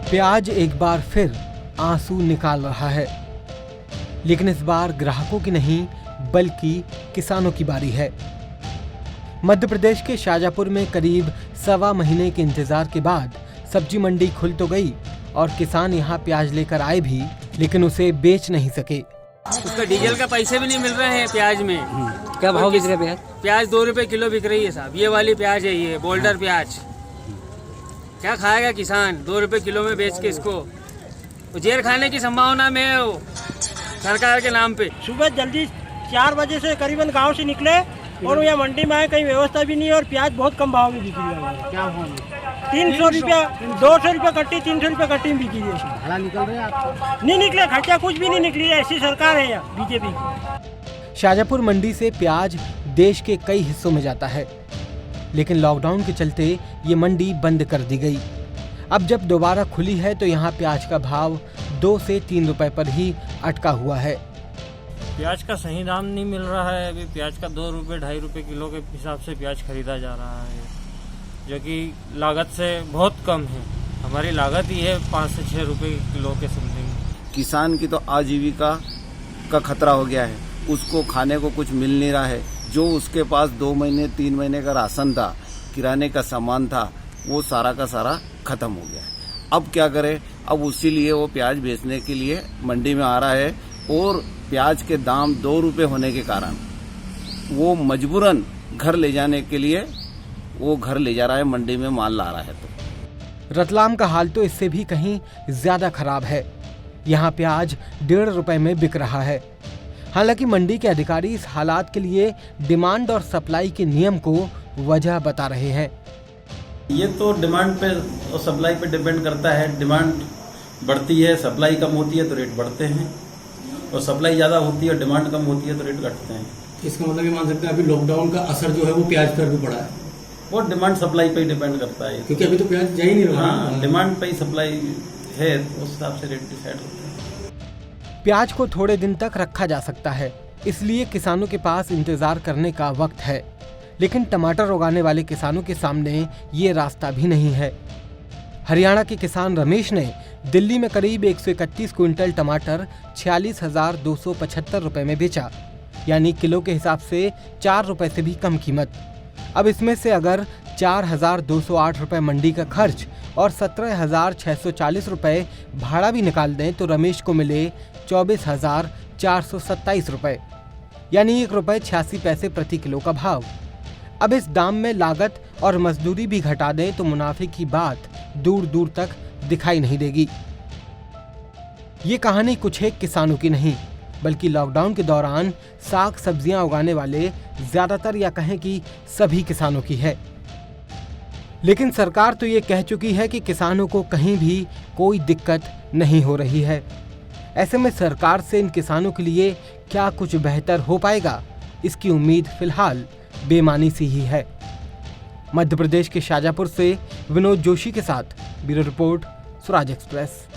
प्याज एक बार फिर आंसू निकाल रहा है, लेकिन इस बार ग्राहकों की नहीं बल्कि किसानों की बारी है। मध्य प्रदेश के शाजापुर में करीब 1.25 महीने के इंतजार के बाद सब्जी मंडी खुल तो गई और किसान यहाँ प्याज लेकर आए भी, लेकिन उसे बेच नहीं सके। उसका डीजल का पैसे भी नहीं मिल रहे हैं प्याज में। क्या भाव बिक रहे प्याज? प्याज 2 रुपए किलो बिक रही है साहब। ये वाली प्याज है, ये बोल्डर प्याज। क्या खाएगा किसान 2 रुपए किलो में बेच के इसको? तो जेल खाने की संभावना में है वो सरकार के नाम पे। सुबह जल्दी 4 बजे से करीबन गांव से निकले और यहाँ मंडी में आए, कहीं व्यवस्था भी नहीं और प्याज बहुत कम भाव में बिक रही है। क्या भाव? 300 रुपया, 200 रुपया कट्टी, 300 रुपया कट्टी में बिकी है। भाड़ा निकल रहे हैं आपको? नहीं निकले, खर्चा कुछ भी नहीं निकली है। ऐसी सरकार है यहाँ बीजेपी। शाजापुर मंडी से प्याज देश के कई हिस्सों में जाता है, लेकिन लॉकडाउन के चलते ये मंडी बंद कर दी गई। अब जब दोबारा खुली है तो यहाँ प्याज का भाव 2 से 3 रुपए पर ही अटका हुआ है। प्याज का सही दाम नहीं मिल रहा है। अभी प्याज का 2 रुपये 2.5 रुपये किलो के हिसाब से प्याज खरीदा जा रहा है, जो कि लागत से बहुत कम है। हमारी लागत ही है 5 से 6 रुपये किलो के समथिंग। किसान की तो आजीविका का खतरा हो गया है, उसको खाने को कुछ मिल नहीं रहा है। जो उसके पास 2 महीने 3 महीने का राशन था, किराने का सामान था, वो सारा का सारा खत्म हो गया है। अब क्या करे? अब उसी लिए वो प्याज बेचने के लिए मंडी में आ रहा है और प्याज के दाम 2 रुपये होने के कारण वो मजबूरन घर ले जाने के लिए वो घर ले जा रहा है, मंडी में माल ला रहा है। तो रतलाम का हाल तो इससे भी कहीं ज्यादा खराब है। यहाँ प्याज 1.5 रुपए में बिक रहा है। हालांकि मंडी के अधिकारी इस हालात के लिए डिमांड और सप्लाई के नियम को वजह बता रहे हैं। ये तो डिमांड पे और सप्लाई पे डिपेंड करता है। डिमांड बढ़ती है, सप्लाई कम होती है तो रेट बढ़ते हैं, और सप्लाई ज़्यादा होती है और डिमांड कम होती है तो रेट घटते हैं। इसका मतलब ये मान सकते हैं अभी लॉकडाउन का असर जो है वो प्याज पर भी पड़ा है। वो डिमांड सप्लाई पे ही डिपेंड करता है, क्योंकि अभी तो प्याज जा ही नहीं रहा। हाँ, डिमांड पे ही सप्लाई है, उस हिसाब से रेट डिसाइड होता है। प्याज को थोड़े दिन तक रखा जा सकता है, इसलिए किसानों के पास इंतजार करने का वक्त है। लेकिन टमाटर उगाने वाले किसानों के सामने ये रास्ता भी नहीं है। हरियाणा के किसान रमेश ने दिल्ली में करीब 131 क्विंटल टमाटर 46,275 रुपए में बेचा, यानी किलो के हिसाब से 4 रुपए से भी कम कीमत। अब इसमें से अगर 4,208 रुपए मंडी का खर्च और 17,640 रुपए भाड़ा भी निकाल दें तो रमेश को मिले 24,427 रुपए, यानी 1 रुपए 86 पैसे प्रति किलो का भाव। अब इस दाम में लागत और मजदूरी भी घटा दें तो मुनाफे की बात दूर दूर तक दिखाई नहीं देगी। ये कहानी कुछ एक किसानों की नहीं, बल्कि लॉकडाउन के दौरान साग सब्जियां उगाने वाले ज्यादातर या कहें कि सभी किसानों की है। लेकिन सरकार तो ये कह चुकी है कि किसानों को कहीं भी कोई दिक्कत नहीं हो रही है। ऐसे में सरकार से इन किसानों के लिए क्या कुछ बेहतर हो पाएगा, इसकी उम्मीद फिलहाल बेमानी सी ही है। मध्य प्रदेश के शाजापुर से विनोद जोशी के साथ ब्यूरो रिपोर्ट, स्वराज एक्सप्रेस।